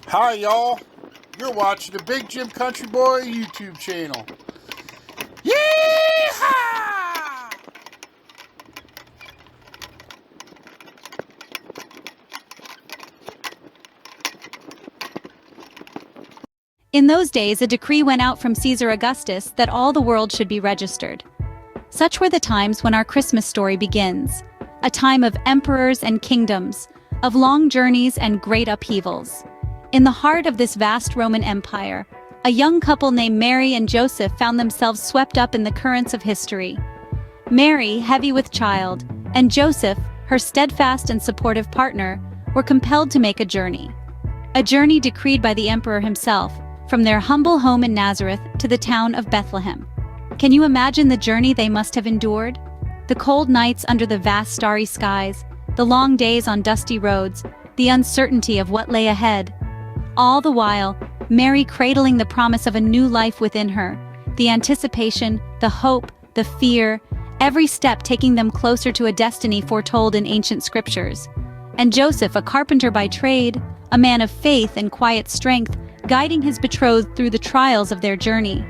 Hi, y'all. You're watching the Big Jim Country Boy YouTube channel. Yeehaw! In those days, a decree went out from Caesar Augustus that all the world should be registered. Such were the times when our Christmas story begins, a time of emperors and kingdoms, of long journeys and great upheavals. In the heart of this vast Roman Empire, a young couple named Mary and Joseph found themselves swept up in the currents of history. Mary, heavy with child, and Joseph, her steadfast and supportive partner, were compelled to make a journey. A journey decreed by the emperor himself, from their humble home in Nazareth to the town of Bethlehem. Can you imagine the journey they must have endured? The cold nights under the vast starry skies, the long days on dusty roads, the uncertainty of what lay ahead. All the while, Mary cradling the promise of a new life within her, the anticipation, the hope, the fear, every step taking them closer to a destiny foretold in ancient scriptures. And Joseph, a carpenter by trade, a man of faith and quiet strength, guiding his betrothed through the trials of their journey.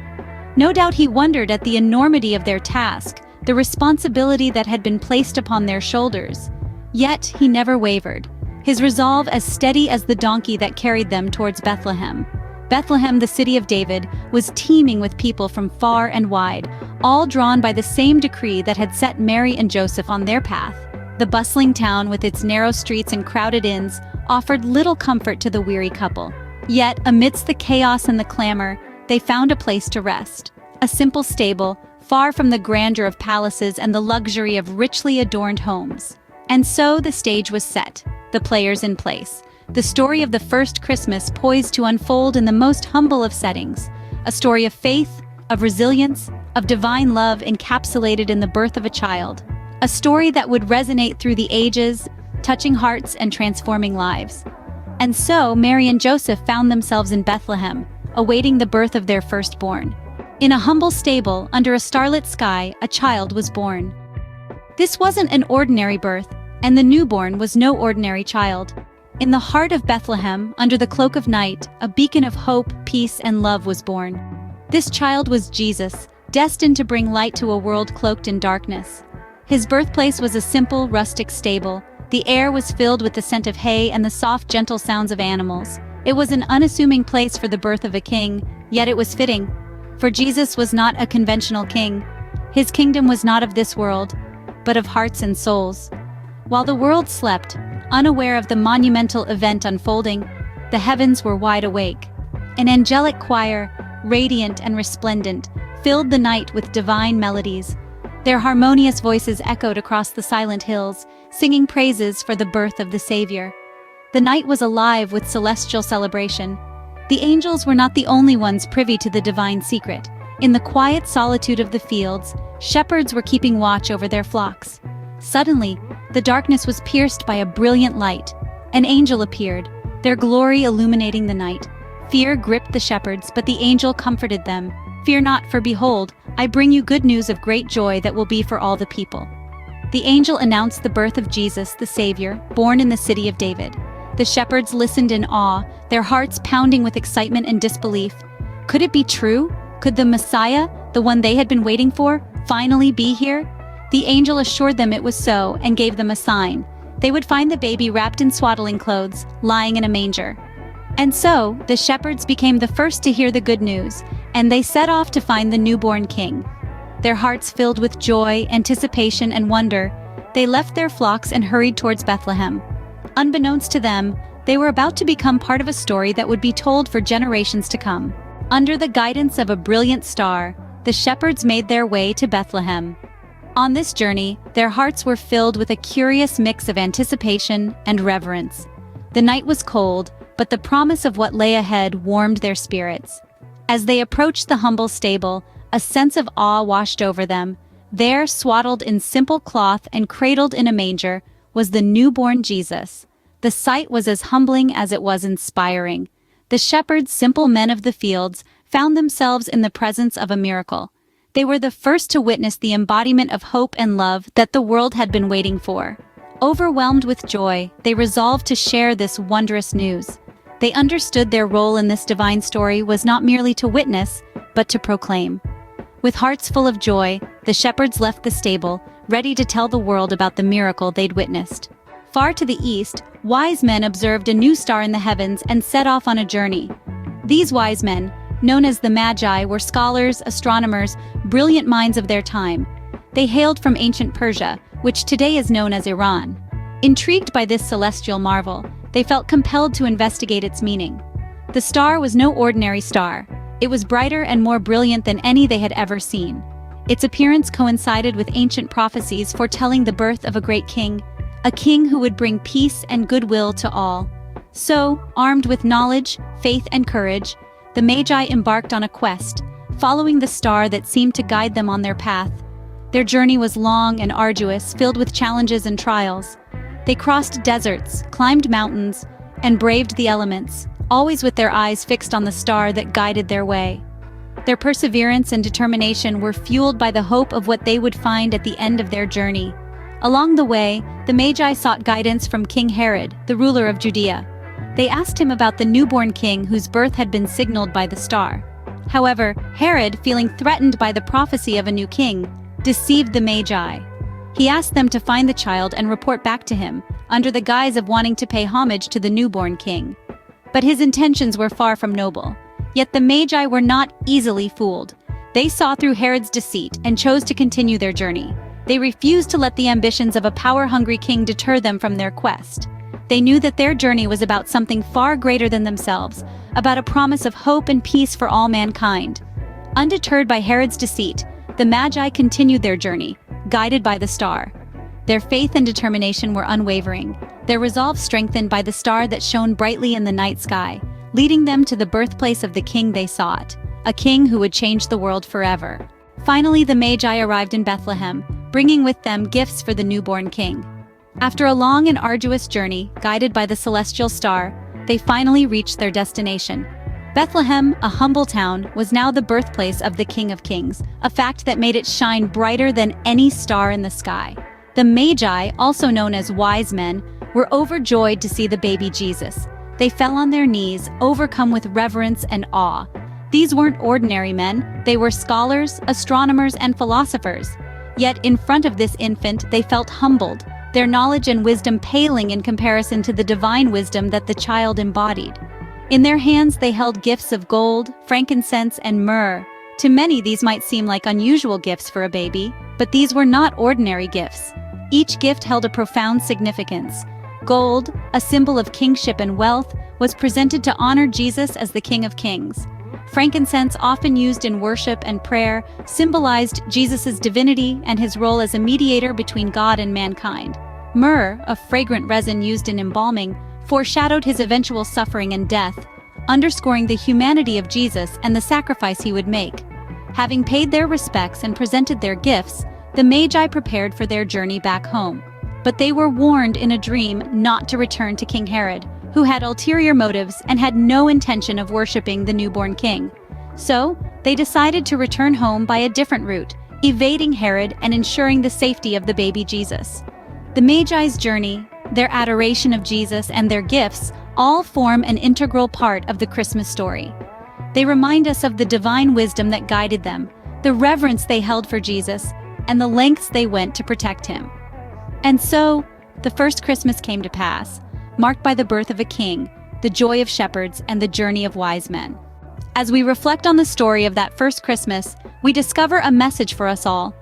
No doubt he wondered at the enormity of their task, the responsibility that had been placed upon their shoulders. Yet he never wavered, his resolve as steady as the donkey that carried them towards Bethlehem. Bethlehem, the city of David, was teeming with people from far and wide, all drawn by the same decree that had set Mary and Joseph on their path. The bustling town, with its narrow streets and crowded inns, offered little comfort to the weary couple. Yet, amidst the chaos and the clamor, they found a place to rest. A simple stable, far from the grandeur of palaces and the luxury of richly adorned homes. And so the stage was set, the players in place. The story of the first Christmas poised to unfold in the most humble of settings. A story of faith, of resilience, of divine love encapsulated in the birth of a child. A story that would resonate through the ages, touching hearts and transforming lives. And so Mary and Joseph found themselves in Bethlehem, awaiting the birth of their firstborn. In a humble stable, under a starlit sky, a child was born. This wasn't an ordinary birth, and the newborn was no ordinary child. In the heart of Bethlehem, under the cloak of night, a beacon of hope, peace, and love was born. This child was Jesus, destined to bring light to a world cloaked in darkness. His birthplace was a simple, rustic stable. The air was filled with the scent of hay and the soft, gentle sounds of animals. It was an unassuming place for the birth of a king, yet it was fitting. For Jesus was not a conventional king. His kingdom was not of this world, but of hearts and souls. While the world slept, unaware of the monumental event unfolding, the heavens were wide awake. An angelic choir, radiant and resplendent, filled the night with divine melodies. Their harmonious voices echoed across the silent hills, singing praises for the birth of the Savior. The night was alive with celestial celebration. The angels were not the only ones privy to the divine secret. In the quiet solitude of the fields, shepherds were keeping watch over their flocks. Suddenly, the darkness was pierced by a brilliant light. An angel appeared, their glory illuminating the night. Fear gripped the shepherds, but the angel comforted them. "Fear not, for behold, I bring you good news of great joy that will be for all the people." The angel announced the birth of Jesus, the Savior, born in the city of David. The shepherds listened in awe, their hearts pounding with excitement and disbelief. Could it be true? Could the Messiah, the one they had been waiting for, finally be here? The angel assured them it was so and gave them a sign. They would find the baby wrapped in swaddling clothes, lying in a manger. And so, the shepherds became the first to hear the good news, and they set off to find the newborn king. Their hearts filled with joy, anticipation, and wonder, they left their flocks and hurried towards Bethlehem. Unbeknownst to them, they were about to become part of a story that would be told for generations to come. Under the guidance of a brilliant star, the shepherds made their way to Bethlehem. On this journey, their hearts were filled with a curious mix of anticipation and reverence. The night was cold, but the promise of what lay ahead warmed their spirits. As they approached the humble stable, a sense of awe washed over them. There, swaddled in simple cloth and cradled in a manger, was the newborn Jesus. The sight was as humbling as it was inspiring. The shepherds, simple men of the fields, found themselves in the presence of a miracle. They were the first to witness the embodiment of hope and love that the world had been waiting for. Overwhelmed with joy, they resolved to share this wondrous news. They understood their role in this divine story was not merely to witness, but to proclaim. With hearts full of joy, the shepherds left the stable, ready to tell the world about the miracle they'd witnessed. Far to the east, wise men observed a new star in the heavens and set off on a journey. These wise men, known as the Magi, were scholars, astronomers, brilliant minds of their time. They hailed from ancient Persia, which today is known as Iran. Intrigued by this celestial marvel, they felt compelled to investigate its meaning. The star was no ordinary star. It was brighter and more brilliant than any they had ever seen. Its appearance coincided with ancient prophecies foretelling the birth of a great king, a king who would bring peace and goodwill to all. So, armed with knowledge, faith, and courage, the Magi embarked on a quest, following the star that seemed to guide them on their path. Their journey was long and arduous, filled with challenges and trials. They crossed deserts, climbed mountains, and braved the elements, always with their eyes fixed on the star that guided their way. Their perseverance and determination were fueled by the hope of what they would find at the end of their journey. Along the way, the Magi sought guidance from King Herod, the ruler of Judea. They asked him about the newborn king whose birth had been signaled by the star. However, Herod, feeling threatened by the prophecy of a new king, deceived the Magi. He asked them to find the child and report back to him, under the guise of wanting to pay homage to the newborn king. But his intentions were far from noble. Yet the Magi were not easily fooled. They saw through Herod's deceit and chose to continue their journey. They refused to let the ambitions of a power-hungry king deter them from their quest. They knew that their journey was about something far greater than themselves, about a promise of hope and peace for all mankind. Undeterred by Herod's deceit, the Magi continued their journey, guided by the star. Their faith and determination were unwavering, their resolve strengthened by the star that shone brightly in the night sky, leading them to the birthplace of the king they sought, a king who would change the world forever. Finally, the Magi arrived in Bethlehem, bringing with them gifts for the newborn king. After a long and arduous journey, guided by the celestial star, they finally reached their destination. Bethlehem, a humble town, was now the birthplace of the King of Kings, a fact that made it shine brighter than any star in the sky. The Magi, also known as wise men, were overjoyed to see the baby Jesus. They fell on their knees, overcome with reverence and awe. These weren't ordinary men, they were scholars, astronomers, and philosophers. Yet in front of this infant, they felt humbled, their knowledge and wisdom paling in comparison to the divine wisdom that the child embodied. In their hands they held gifts of gold, frankincense, and myrrh. To many these might seem like unusual gifts for a baby, but these were not ordinary gifts. Each gift held a profound significance. Gold, a symbol of kingship and wealth, was presented to honor Jesus as the King of Kings. Frankincense, often used in worship and prayer, symbolized Jesus' divinity and his role as a mediator between God and mankind. Myrrh, a fragrant resin used in embalming, foreshadowed his eventual suffering and death, underscoring the humanity of Jesus and the sacrifice he would make. Having paid their respects and presented their gifts, the Magi prepared for their journey back home. But they were warned in a dream not to return to King Herod, who had ulterior motives and had no intention of worshiping the newborn king. So, they decided to return home by a different route, evading Herod and ensuring the safety of the baby Jesus. The Magi's journey, their adoration of Jesus, and their gifts all form an integral part of the Christmas story. They remind us of the divine wisdom that guided them, the reverence they held for Jesus, and the lengths they went to protect him. And so, the first Christmas came to pass, marked by the birth of a king, the joy of shepherds, and the journey of wise men. As we reflect on the story of that first Christmas, we discover a message for us all.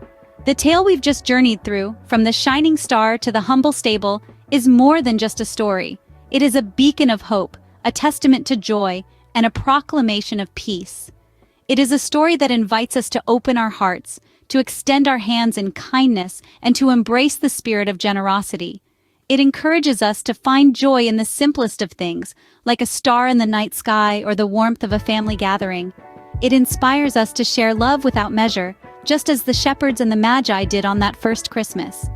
The tale we've just journeyed through, from the shining star to the humble stable, is more than just a story. It is a beacon of hope, a testament to joy, and a proclamation of peace. It is a story that invites us to open our hearts, to extend our hands in kindness, and to embrace the spirit of generosity. It encourages us to find joy in the simplest of things, like a star in the night sky or the warmth of a family gathering. It inspires us to share love without measure, just as the shepherds and the Magi did on that first Christmas.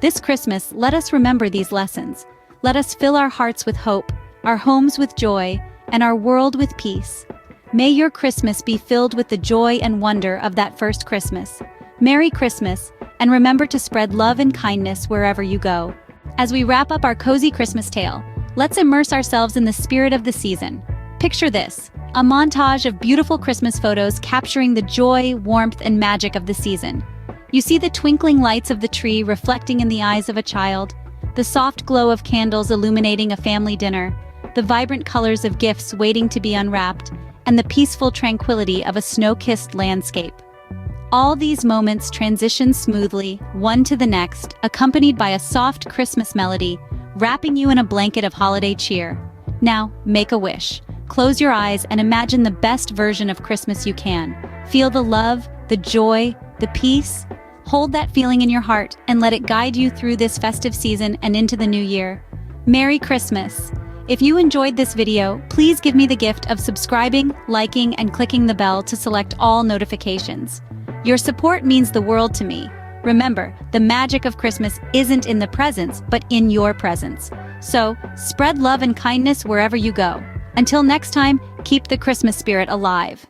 This Christmas, let us remember these lessons. Let us fill our hearts with hope, our homes with joy, and our world with peace. May your Christmas be filled with the joy and wonder of that first Christmas. Merry Christmas, and remember to spread love and kindness wherever you go. As we wrap up our cozy Christmas tale, Let's immerse ourselves in the spirit of the season. Picture this, a montage of beautiful Christmas photos capturing the joy, warmth, and magic of the season. You see the twinkling lights of the tree reflecting in the eyes of a child, the soft glow of candles illuminating a family dinner, the vibrant colors of gifts waiting to be unwrapped, and the peaceful tranquility of a snow-kissed landscape. All these moments transition smoothly, one to the next, accompanied by a soft Christmas melody, wrapping you in a blanket of holiday cheer. Now, make a wish. Close your eyes and imagine the best version of Christmas you can. Feel the love, the joy, the peace. Hold that feeling in your heart and let it guide you through this festive season and into the new year. Merry Christmas! If you enjoyed this video, please give me the gift of subscribing, liking, and clicking the bell to select all notifications. Your support means the world to me. Remember, the magic of Christmas isn't in the presents, but in your presence. So, spread love and kindness wherever you go. Until next time, keep the Christmas spirit alive.